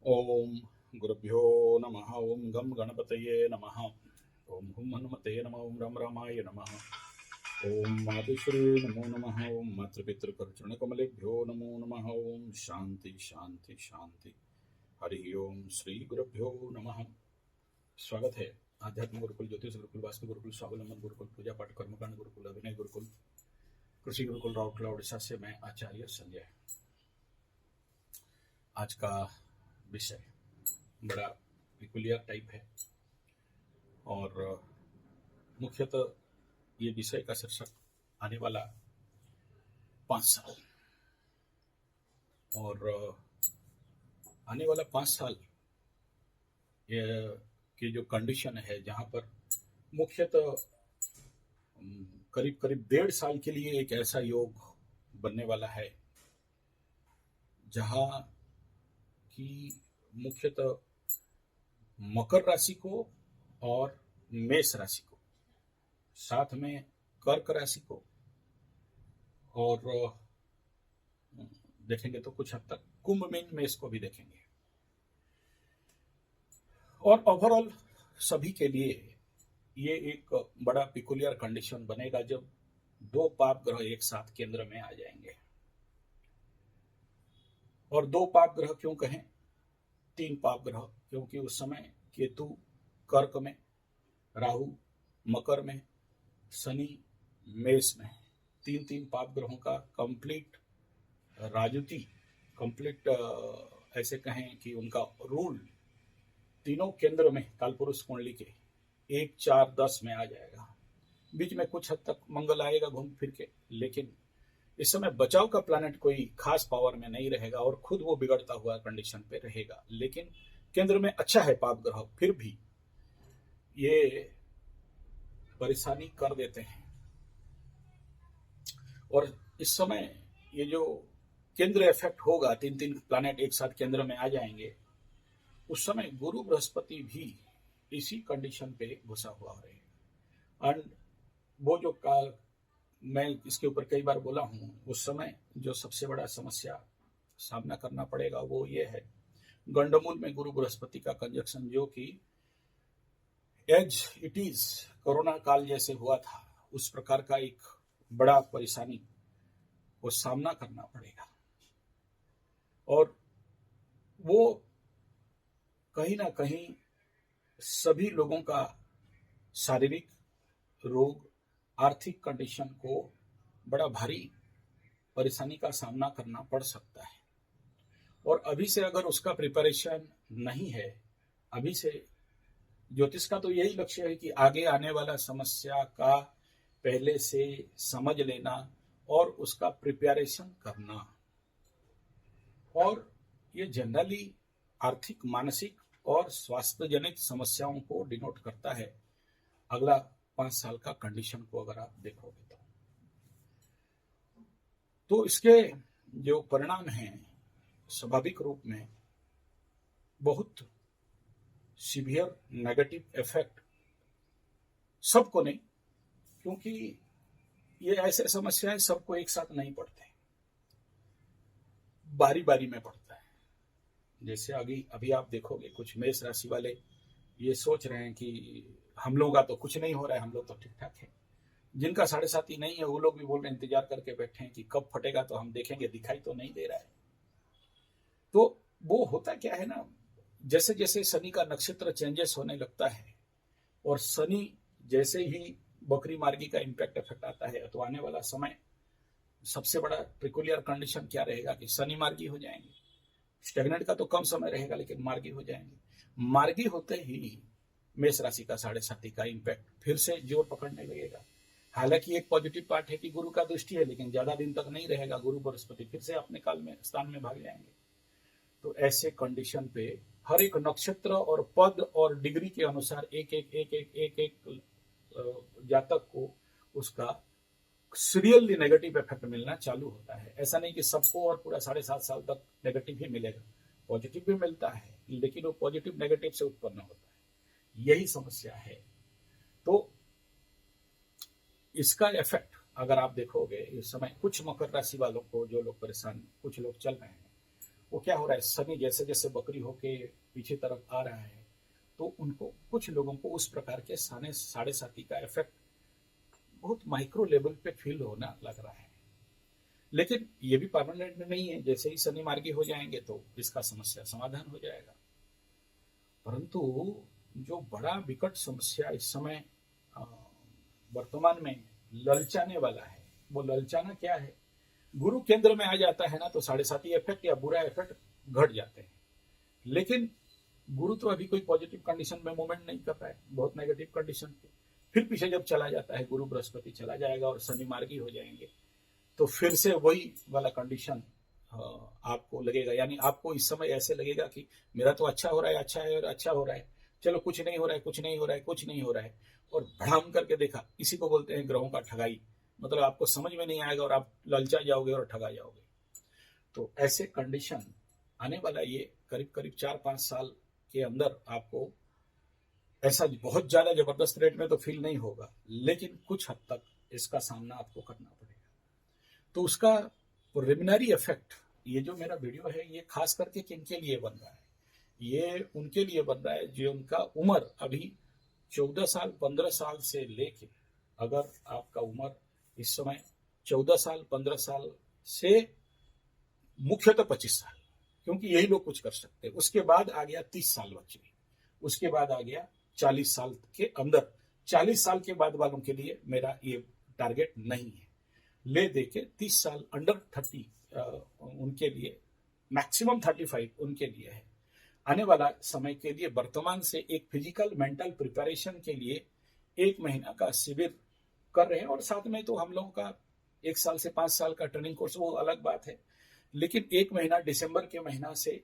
ओम गुरुभ्यो नमः। ओम गम गणपतये नमः। ओम हुम हनुमते नमः। ओम रम रामाय नमः। ओम मातुश्री नमो नमः। ओम मातृपितृकरुणकमलेभ्यो नमो नमः। ओम शांति शांति शांति। हरि ओम श्री गुरुभ्यो नमः। स्वागत है आध्यात्मिक गुरुकुल, ज्योतिष गुरुकुल, वास्तु गुरुकुल, स्वावलंबन गुरुकुल, पूजा पाठ कर्मकांड गुरुकुल, अभिनय गुरुकुल, कृषि गुरुकुल राउरकेला उड़ीसा से मैं आचार्य संजय। आज का विषय बड़ा पिकुलियर टाइप है और मुख्यतः ये विषय का शीर्षक आने वाला 5 साल और आने वाला 5 साल की जो कंडीशन है, जहाँ पर मुख्यतः करीब करीब 1.5 साल के लिए एक ऐसा योग बनने वाला है जहाँ की मुख्यतः मकर राशि को और मेष राशि को, साथ में कर्क राशि को, और देखेंगे तो कुछ हद तक कुंभ मीन मेष को भी देखेंगे। और ओवरऑल सभी के लिए ये एक बड़ा पिकुलियर कंडीशन बनेगा जब 2 पाप ग्रह एक साथ केंद्र में आ जाएंगे। और 2 पाप ग्रह क्यों कहें, 3 पाप ग्रह, क्योंकि उस समय केतु कर्क में, राहु मकर में, शनि मेष में, 3 पाप ग्रहों का कंप्लीट राजूति, कंप्लीट ऐसे कहें कि उनका रूल तीनों केंद्र में कालपुरुष कुंडली के 1, 4, 10 में आ जाएगा। बीच में कुछ हद तक मंगल आएगा घूम फिर के, लेकिन इस समय बचाव का प्लैनेट कोई खास पावर में नहीं रहेगा और खुद वो बिगड़ता हुआ कंडीशन पे रहेगा। लेकिन केंद्र में अच्छा है पाप ग्रह, फिर भी ये परेशानी कर देते हैं। और इस समय ये जो केंद्र इफेक्ट होगा, 3 प्लैनेट एक साथ केंद्र में आ जाएंगे, उस समय गुरु बृहस्पति भी इसी कंडीशन पे घुसा हुआ रहेगा। एंड वो जो मैं इसके ऊपर कई बार बोला हूं, उस समय जो सबसे बड़ा समस्या सामना करना पड़ेगा वो ये है, गंडमूल में गुरु बृहस्पति का कंजक्शन, जो कि एज इट इज कोरोना काल जैसे हुआ था, उस प्रकार का एक बड़ा परेशानी को सामना करना पड़ेगा। और वो कहीं ना कहीं सभी लोगों का शारीरिक रोग, आर्थिक कंडीशन को बड़ा भारी परेशानी का सामना करना पड़ सकता है। और अभी से अगर उसका प्रिपरेशन नहीं है, अभी से ज्योतिष का तो यही लक्ष्य है कि आगे आने वाला समस्या का पहले से समझ लेना और उसका प्रिपरेशन करना। और ये जनरली आर्थिक, मानसिक और स्वास्थ्य जनित समस्याओं को डिनोट करता है। अगला 5 साल का कंडीशन को अगर आप देखोगे तो इसके जो परिणाम हैं स्वाभाविक रूप में बहुत सीवियर नेगेटिव इफेक्ट, सबको नहीं, क्योंकि ये ऐसे समस्याएं सबको एक साथ नहीं पड़ते, बारी बारी में पड़ता है। जैसे अभी आप देखोगे कुछ मेष राशि वाले ये सोच रहे हैं कि हम लोगों का तो कुछ नहीं हो रहा है, हम लोग तो ठीक ठाक है। जिनका 7.5 नहीं है वो लोग भी बोल रहे हैं, इंतजार करके बैठे हैं कि कब फटेगा तो हम देखेंगे, दिखाई तो नहीं दे रहा है। तो वो होता क्या है ना, जैसे जैसे शनि का नक्षत्र चेंजेस होने लगता है और शनि जैसे ही बकरी मार्गी का इम्पैक्ट इफेक्ट आता है, तो आने वाला समय सबसे बड़ा प्रिकुलियर कंडीशन क्या रहेगा कि शनि मार्गी हो जाएंगे। स्टेगनेंट का तो कम समय रहेगा, लेकिन मार्गी हो जाएंगे। मार्गी होते ही मेष राशि का 7.5 का इम्पैक्ट फिर से जोर पकड़ने लगेगा। हालांकि एक पॉजिटिव पार्ट है कि गुरु का दृष्टि है, लेकिन ज्यादा दिन तक नहीं रहेगा। गुरु बृहस्पति फिर से अपने काल में स्थान में भाग जाएंगे। तो ऐसे कंडीशन पे हर एक नक्षत्र और पद और डिग्री के अनुसार एक एक एक एक एक एक जातक को उसका सीरियसली नेगेटिव इफेक्ट मिलना चालू होता है। ऐसा नहीं कि सबको और पूरा 7.5 साल तक नेगेटिव ही मिलेगा, पॉजिटिव भी मिलता है, लेकिन वो पॉजिटिव नेगेटिव से उत्पन्न होता है। यही समस्या है। तो इसका इफेक्ट अगर आप देखोगे इस समय कुछ मकर राशि वालों को, जो लोग परेशान, कुछ लोग चल रहे हैं, वो क्या हो रहा है, शनि जैसे जैसे बकरी होके पीछे तरफ आ रहा है, तो उनको कुछ लोगों को उस प्रकार के साढ़े साथी का इफेक्ट बहुत माइक्रो लेवल पे फील होना लग रहा है। लेकिन ये भी परमानेंट नहीं है, जैसे ही शनि मार्गी हो जाएंगे तो इसका समस्या समाधान हो जाएगा। परंतु जो बड़ा विकट समस्या इस समय वर्तमान में ललचाने वाला है, वो ललचाना क्या है, गुरु केंद्र में आ जाता है ना तो साढ़े साती इफेक्ट या बुरा इफेक्ट घट जाते हैं। लेकिन गुरु तो अभी कोई पॉजिटिव कंडीशन में मूवमेंट नहीं कर रहा है, बहुत नेगेटिव कंडीशन पे। फिर पीछे जब चला जाता है, गुरु बृहस्पति चला जाएगा और शनि मार्गी हो जाएंगे, तो फिर से वही वाला कंडीशन आपको लगेगा। यानी आपको इस समय ऐसे लगेगा कि मेरा तो अच्छा हो रहा है, अच्छा है और अच्छा हो रहा है, चलो कुछ नहीं हो रहा है, कुछ नहीं हो रहा है, कुछ नहीं हो रहा है, और भड़ाम करके देखा। इसी को बोलते हैं ग्रहों का ठगाई। मतलब आपको समझ में नहीं आएगा और आप ललचा जाओगे और ठगा जाओगे। तो ऐसे कंडीशन आने वाला ये करीब करीब 4-5 साल के अंदर आपको ऐसा बहुत ज्यादा जबरदस्त रेट में तो फील नहीं होगा, लेकिन कुछ हद तक इसका सामना आपको करना पड़ेगा। तो उसका प्रिलिमिनरी इफेक्ट, ये जो मेरा वीडियो है ये खास करके किनके लिए बन रहा है, ये उनके लिए बन रहा है जो उनका उम्र अभी 14 साल 15 साल से लेके, अगर आपका उम्र इस समय 14 साल 15 साल से मुख्यतः 25 साल, क्योंकि यही लोग कुछ कर सकते हैं। उसके बाद आ गया 30 साल बच्चे, उसके बाद आ गया 40 साल के अंदर। 40 साल के बाद वालों के लिए मेरा ये टारगेट नहीं है। ले देके 30 साल अंडर 30 उनके लिए, मैक्सिमम 35 उनके लिए है। आने वाला समय के लिए वर्तमान से एक फिजिकल मेंटल प्रिपरेशन के लिए 1 महीना का शिविर कर रहे हैं, और साथ में तो हम लोगों का 1 साल से 5 साल का ट्रेनिंग कोर्स, वो अलग बात है। लेकिन 1 महीना दिसंबर के महीना से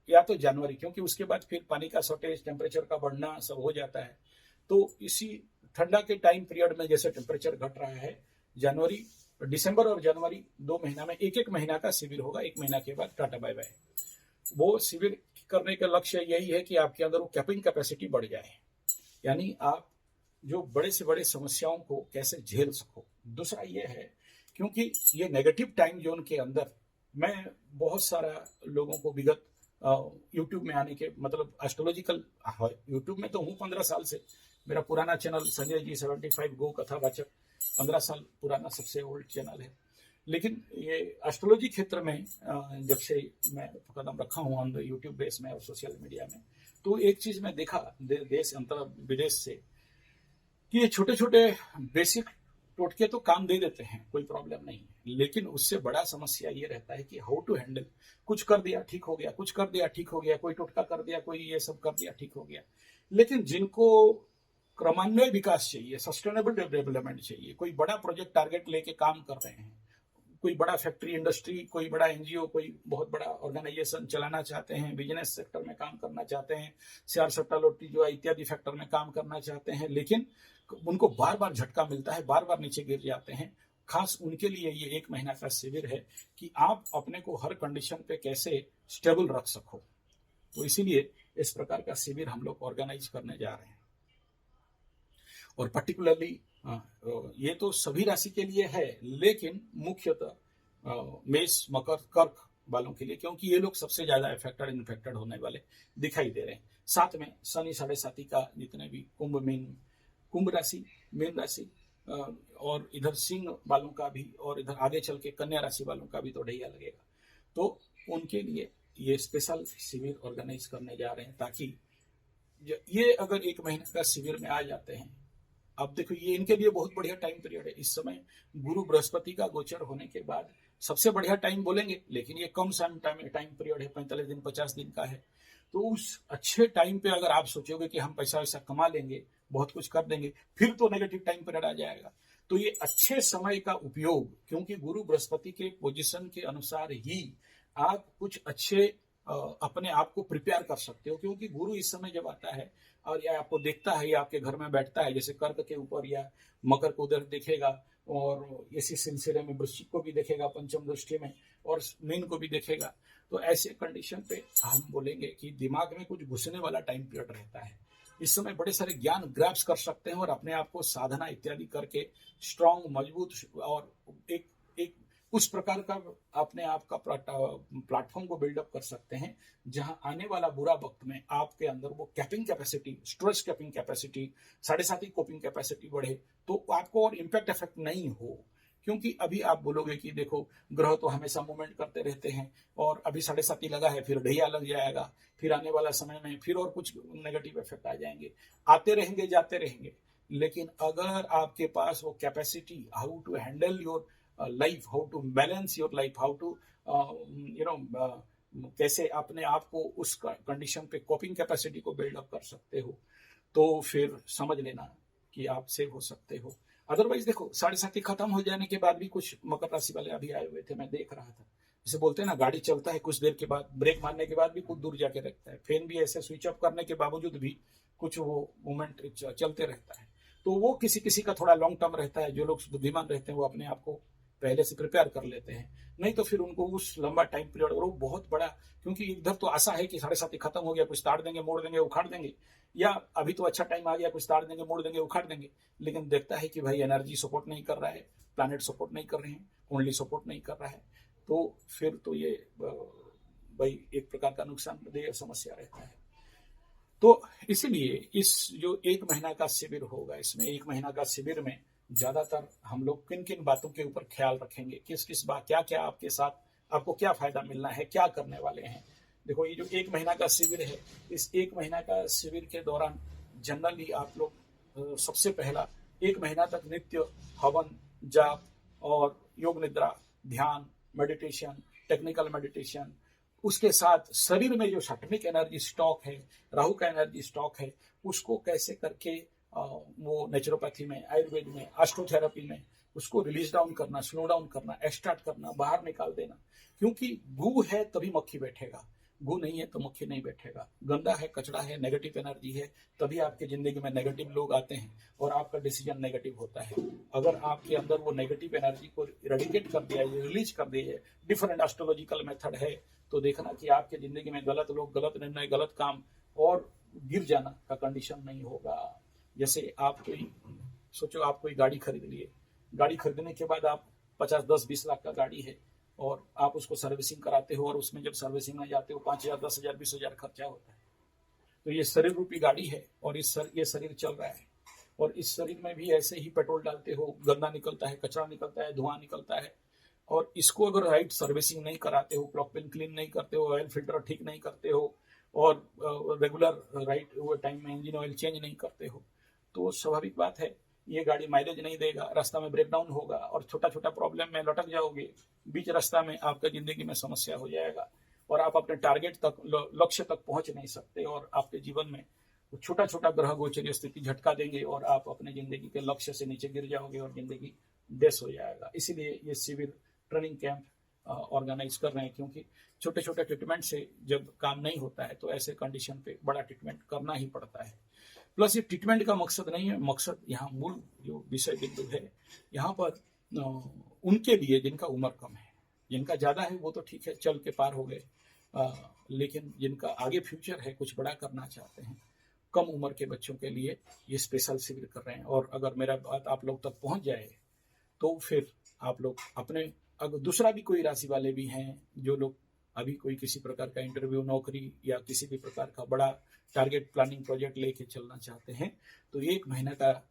या तो जनवरी, क्योंकि उसके बाद फिर पानी का शॉर्टेज, टेम्परेचर का बढ़ना सब हो जाता है। तो इसी ठंडा के टाइम पीरियड में जैसे टेम्परेचर घट रहा है, जनवरी, दिसंबर और जनवरी 2 महीना में 1-1 महीना का शिविर होगा। 1 महीना के बाद टाटा बाय बाय। वो शिविर करने का लक्ष्य यही है कि आपके अंदर वो कैपिंग कैपेसिटी बढ़ जाए, यानी आप जो बड़े से बड़े समस्याओं को कैसे झेल सको। दूसरा ये है, क्योंकि ये नेगेटिव टाइम जोन के अंदर मैं बहुत सारा लोगों को विगत यूट्यूब में आने के, मतलब एस्ट्रोलॉजिकल यूट्यूब में तो हूँ 15 साल से। मेरा पुराना चैनल संजय जी 75 गो कथावाचक 15 साल पुराना सबसे ओल्ड चैनल है। लेकिन ये एस्ट्रोलॉजी क्षेत्र में जब से मैं कदम रखा हूँ ऑन यूट्यूब बेस में और सोशल मीडिया में, तो एक चीज मैं देखा देश अंतर विदेश से, कि ये छोटे छोटे बेसिक टोटके तो काम दे देते हैं, कोई प्रॉब्लम नहीं है। लेकिन उससे बड़ा समस्या ये रहता है कि हाउ टू हैंडल। कुछ कर दिया ठीक हो गया, कुछ कर दिया ठीक हो गया, कोई टोटका कर दिया, कोई ये सब कर दिया ठीक हो गया। लेकिन जिनको क्रमान्वय विकास चाहिए, सस्टेनेबल डेवलपमेंट चाहिए, कोई बड़ा प्रोजेक्ट टारगेट लेके काम कर रहे हैं, कोई बड़ा फैक्ट्री इंडस्ट्री, कोई बड़ा एनजीओ, कोई बहुत बड़ा ऑर्गेनाइजेशन चलाना चाहते हैं, बिजनेस सेक्टर में काम करना चाहते हैं, शेयर सट्टा लोटी जो इत्यादि फैक्टर में काम करना चाहते हैं, लेकिन उनको बार बार झटका मिलता है, बार बार नीचे गिर जाते हैं। खास उनके लिए ये 1 महीना का शिविर है कि आप अपने को हर कंडीशन पे कैसे स्टेबल रख सको। तो इसीलिए इस प्रकार का शिविर हम लोग ऑर्गेनाइज करने जा रहे हैं। और पर्टिकुलरली ये तो सभी राशि के लिए है, लेकिन मुख्यतः मेष मकर कर्क वालों के लिए, क्योंकि ये लोग सबसे ज्यादा इफेक्टेड इन्फेक्टेड होने वाले दिखाई दे रहे हैं। साथ में शनि साढ़े साथी का जितने भी कुंभ राशि, मीन राशि और इधर सिंह वालों का भी, और इधर आगे चल के कन्या राशि वालों का भी तो ढैया लगेगा। तो उनके लिए ये स्पेशल शिविर ऑर्गेनाइज करने जा रहे हैं, ताकि ये अगर 1 महीने का शिविर में आ जाते हैं, अब देखो ये इनके लिए बहुत बढ़िया टाइम पीरियड है। इस समय गुरु बृहस्पति का गोचर होने के बाद सबसे बढ़िया टाइम बोलेंगे, लेकिन ये कम टाइम पीरियड है, 45 दिन 50 दिन का है। तो उस अच्छे टाइम पे अगर आप सोचोगे कि हम पैसा वैसा कमा लेंगे, बहुत कुछ कर देंगे, फिर तो नेगेटिव टाइम पीरियड आ जाएगा। तो ये अच्छे समय का उपयोग, क्योंकि गुरु बृहस्पति के पोजीशन के अनुसार ही आप कुछ अच्छे अपने आप को प्रिपेयर कर सकते हो। क्योंकि गुरु इस समय जब आता है और या आपको देखता है या आपके घर में बैठता है, जैसे कर्क के ऊपर या मकर को उधर देखेगा, और इसी सिलसिले में वृश्चिक को भी देखेगा पंचम दृष्टि में, और मीन को भी देखेगा, तो ऐसे कंडीशन पे हम बोलेंगे कि दिमाग में कुछ घुसने वाला टाइम पीरियड रहता है। इस समय बड़े सारे ज्ञान ग्रैप्स कर सकते हैं और अपने आप को साधना इत्यादि करके स्ट्रांग, मजबूत और एक उस प्रकार का अपने आप का प्लेटफॉर्म को बिल्डअप कर सकते हैं, जहां आने वाला बुरा वक्त में आपके अंदर वो capping capacity, stress capping capacity, साढ़े साथ ही कोपिंग कैपेसिटी बढ़े, तो आपको और इम्पैक्ट इफेक्ट नहीं हो। क्योंकि अभी आप बोलोगे कि देखो ग्रह तो हमेशा मूवमेंट करते रहते हैं, और अभी साढ़े साथी लगा है, फिर ढैया लग जाएगा, फिर आने वाला समय में फिर और कुछ नेगेटिव इफेक्ट आ जाएंगे, आते रहेंगे जाते रहेंगे। लेकिन अगर आपके पास वो capacity, how to handle your life, how to balance your life, how to कैसे अपने आप को उस कंडीशन पे कॉपिंग कैपेसिटी को बिल्डअप कर सकते हो, तो फिर समझ लेना कि आप सेव हो सकते हो। अदरवाइज देखो, साढ़े साथी खत्म हो जाने के बाद भी कुछ मकर राशि वाले अभी आए हुए थे, मैं देख रहा था, जैसे बोलते हैं ना, गाड़ी चलता है कुछ देर के बाद, ब्रेक मारने के बाद भी कुछ दूर जाके रखता है, फैन भी ऐसे स्विच ऑफ करने के बावजूद भी कुछ वो मूवमेंट चलते रहता है। तो वो किसी किसी का थोड़ा लॉन्ग टर्म रहता है, जो लोग बुद्धिमान रहते हैं वो अपने आप को पहले से प्रिपेयर कर लेते हैं, नहीं तो फिर उनको उस लंबा टाइम पीरियड, और वो बहुत बड़ा, क्योंकि इधर तो आशा है कि साढ़े साथी खत्म हो गया, कुछ ताड़ देंगे, मोड़ देंगे, उखाड़ देंगे, या अभी तो अच्छा टाइम आ गया, कुछ ताड़ देंगे, मोड़ देंगे, उखाड़ देंगे। लेकिन देखता है कि भाई एनर्जी सपोर्ट नहीं कर रहा है, प्लैनेट सपोर्ट नहीं कर रहे हैं, कुंडली सपोर्ट नहीं कर रहा है, तो फिर तो ये भाई एक प्रकार का नुकसानदेह समस्या रहता है। तो इसीलिए इस जो एक महीना का शिविर होगा, इसमें एक महीना का शिविर में ज्यादातर हम लोग किन किन बातों के ऊपर ख्याल रखेंगे, किस किस बात, क्या क्या आपके साथ, आपको क्या फायदा मिलना है, क्या करने वाले हैं। देखो, ये जो एक महीना का शिविर है, इस एक महीना का शिविर के दौरान जनरली आप लोग सबसे पहला एक महीना तक नित्य हवन, जाप और योग निद्रा, ध्यान, मेडिटेशन, टेक्निकल मेडिटेशन, उसके साथ शरीर में जो सात्विक एनर्जी स्टॉक है, राहु का एनर्जी स्टॉक है, उसको कैसे करके वो नेचुरोपैथी में, आयुर्वेद में, ऑस्टियोथेरेपी में उसको रिलीज डाउन करना, स्लो डाउन करना, एक्सट्रैक्ट करना, बाहर निकाल देना। क्योंकि गू है तभी मक्खी बैठेगा, गू नहीं है तो मक्खी नहीं बैठेगा। गंदा है, कचरा है, नेगेटिव एनर्जी है, तभी आपके जिंदगी में नेगेटिव लोग आते हैं और आपका डिसीजन नेगेटिव होता है। अगर आपके अंदर वो नेगेटिव एनर्जी को इरेडिकेट कर दिया है, रिलीज कर दिया है, डिफरेंट एस्ट्रोलॉजिकल मेथड है, तो देखना कि आपके जिंदगी में गलत लोग, गलत निर्णय, गलत काम और गिर जाना का कंडीशन नहीं होगा। जैसे आप कोई सोचो, आप कोई गाड़ी खरीद लिए, गाड़ी खरीदने के बाद आप 50, 10, 20 लाख का गाड़ी है और आप उसको सर्विसिंग कराते हो, और उसमें जब सर्विसिंग में जाते हो 5,000, 10,000, 20,000 खर्चा होता है। तो ये शरीर रूपी गाड़ी है, और ये शरीर चल रहा है, और इस शरीर में भी ऐसे ही पेट्रोल डालते हो, गंदा निकलता है, कचरा निकलता है, धुआं निकलता है, और इसको अगर राइट सर्विसिंग नहीं कराते हो, प्लग पिन क्लीन नहीं करते हो, ऑयल फिल्टर ठीक नहीं करते हो, और रेगुलर राइट टाइम में इंजन ऑयल चेंज नहीं करते हो, तो स्वाभाविक बात है ये गाड़ी माइलेज नहीं देगा, रास्ता में ब्रेकडाउन होगा, और छोटा छोटा प्रॉब्लम में लटक जाओगे, बीच रास्ता में आपका जिंदगी में समस्या हो जाएगा, और आप अपने टारगेट तक, लक्ष्य तक पहुंच नहीं सकते, और आपके जीवन में छोटा छोटा ग्रह गोचरीय स्थिति झटका देंगे, और आप अपने जिंदगी के लक्ष्य से नीचे गिर जाओगे, और जिंदगी डेस हो जाएगा। इसीलिए ये शिविर, ट्रेनिंग कैंप ऑर्गेनाइज कर रहे हैं, क्योंकि छोटे छोटे ट्रीटमेंट से जब काम नहीं होता है तो ऐसे कंडीशन पे बड़ा ट्रीटमेंट करना ही पड़ता है। प्लस ये ट्रीटमेंट का मकसद नहीं है, मकसद यहाँ मूल जो विषय बिंदु है, यहाँ पर उनके लिए जिनका उम्र कम है, जिनका ज्यादा है वो तो ठीक है, चल के पार हो गए, लेकिन जिनका आगे फ्यूचर है, कुछ बड़ा करना चाहते हैं, कम उम्र के बच्चों के लिए ये स्पेशल शिविर कर रहे हैं। और अगर मेरा बात आप लोग तक पहुंच जाए तो फिर आप लोग अपने, अगर दूसरा भी कोई राशि वाले भी हैं जो लोग अभी कोई किसी प्रकार का इंटरव्यू, नौकरी या किसी भी प्रकार का बड़ा टारगेट प्लानिंग प्रोजेक्ट लेके चलना चाहते हैं, तो 1 महीना का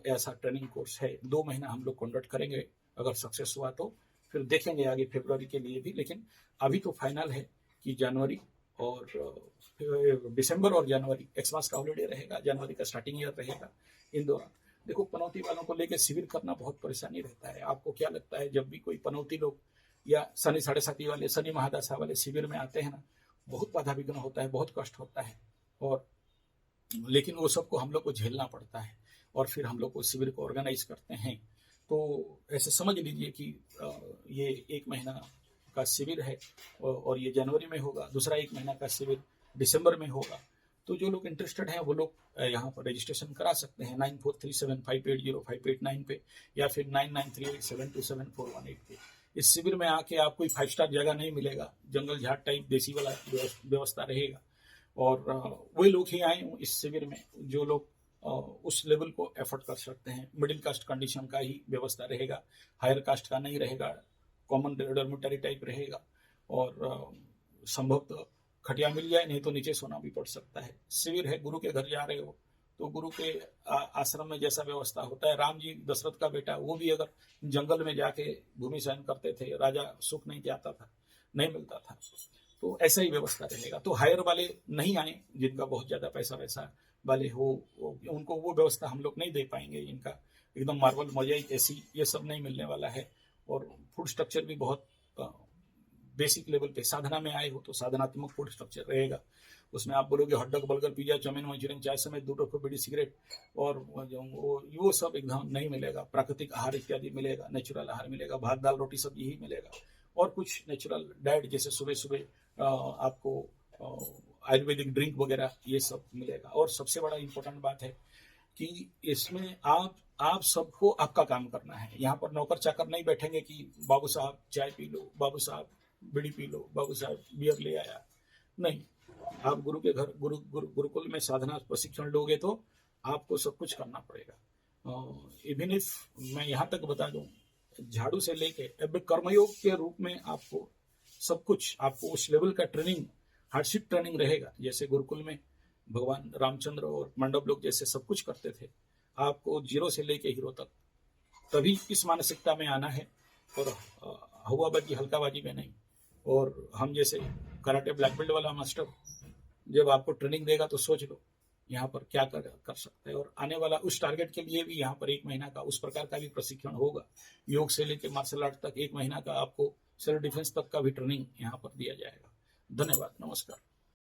ऐसा ट्रेनिंग कोर्स है, 2 महीना हम लोग कंडक्ट करेंगे। अगर सक्सेस हुआ तो फिर देखेंगे आगे फरवरी के लिए भी, लेकिन अभी तो फाइनल है कि जनवरी और दिसंबर और जनवरी एक्समास का हॉलीडे रहेगा, जनवरी का स्टार्टिंग ईयर रहेगा। इन दौरान देखो, पनौती वालों को लेकर शिविर करना बहुत परेशानी रहता है। आपको क्या लगता है, जब भी कोई पनौती लोग या शनि साढ़े साथी वाले, शनि महादशा वाले शिविर में आते हैं ना, बहुत बाधा विघ्न होता है, बहुत कष्ट होता है, और लेकिन वो सबको हम लोग को झेलना पड़ता है, और फिर हम लोग को शिविर को ऑर्गेनाइज करते हैं। तो ऐसे समझ लीजिए कि ये 1 महीना का शिविर है, और ये जनवरी में होगा, दूसरा 1 महीना का शिविर दिसंबर में होगा। तो जो लोग इंटरेस्टेड हैं वो लोग यहाँ पर रजिस्ट्रेशन करा सकते हैं 9437580589 पे, या फिर 9938727418 पे। इस शिविर में आके आपको 5 स्टार जगह नहीं मिलेगा, जंगल झाड़ टाइप देसी वाला व्यवस्था रहेगा, और वही लोग ही आए इस शिविर में जो लोग उस लेवल को एफर्ट कर सकते हैं। मिडिल कास्ट कंडीशन का ही व्यवस्था रहेगा, हायर कास्ट का नहीं रहेगा, कॉमन डॉर्मेटरी टाइप रहेगा और संभवतः खटिया मिल जाए, नहीं तो नीचे सोना भी पड़ सकता है। शिविर है, गुरु के घर जा रहे हो तो गुरु के आश्रम में जैसा व्यवस्था होता है, राम जी दशरथ का बेटा, वो भी अगर जंगल में जाके भूमि शयन करते थे, राजा सुख नहीं जाता था, नहीं मिलता था, तो ऐसा ही व्यवस्था रहेगा। तो हायर वाले नहीं आए, जिनका बहुत ज्यादा पैसा वैसा वाले हो, उनको वो व्यवस्था हम लोग नहीं दे पाएंगे। इनका एकदम मार्बल मोजाइक ऐसी ये सब नहीं मिलने वाला है। और फूड स्ट्रक्चर भी बहुत बेसिक लेवल पे, साधना में आए हो तो साधनात्मक फूड स्ट्रक्चर रहेगा। उसमें आप बोलोगे hot dog, burger, pizza, chowmein, manchurian, चाय समेत 2 टोकरी बीड़ी, सिगरेट और वो सब एकदम नहीं मिलेगा। प्राकृतिक आहार इत्यादि मिलेगा, नेचुरल आहार मिलेगा, भात दाल रोटी सब यही मिलेगा। और कुछ नेचुरल डाइट जैसे सुबह सुबह आपको आयुर्वेदिक ड्रिंक वगैरह ये सब मिलेगा। और सबसे बड़ा इंपॉर्टेंट बात है कि इसमें आप सबको आपका काम करना है। यहाँ पर नौकर चाकर नहीं बैठेंगे कि बाबू साहब चाय पी लो, बाबू साहब बीड़ी पी लो, बाबू साहब बियर ले आया। नहीं, आप गुरु के घर गुरुकुल में साधना प्रशिक्षण लोगे तो आपको सब कुछ करना पड़ेगा। इवन इफ मैं यहाँ तक बता दूं, झाड़ू से लेके अब कर्मयोग के रूप में आपको सब कुछ, आपको उस लेवल का ट्रेनिंग, हार्डशिप ट्रेनिंग रहेगा। जैसे गुरुकुल में भगवान रामचंद्र और मंडप लोग जैसे सब कुछ करते थे, आपको 0 से लेके हीरो तक तभी इस मानसिकता में आना है, और हवाबाजी हल्काबाजी में नहीं। और हम जैसे कराटे ब्लैक बेल्ट वाला मास्टर जब आपको ट्रेनिंग देगा तो सोच लो यहाँ पर क्या कर सकते हैं। और आने वाला उस टारगेट के लिए भी यहाँ पर 1 महीना का उस प्रकार का भी प्रशिक्षण होगा। योग से लेकर मार्शल आर्ट तक 1 महीना का आपको सेल्फ डिफेंस तक का भी ट्रेनिंग यहाँ पर दिया जाएगा। धन्यवाद, नमस्कार।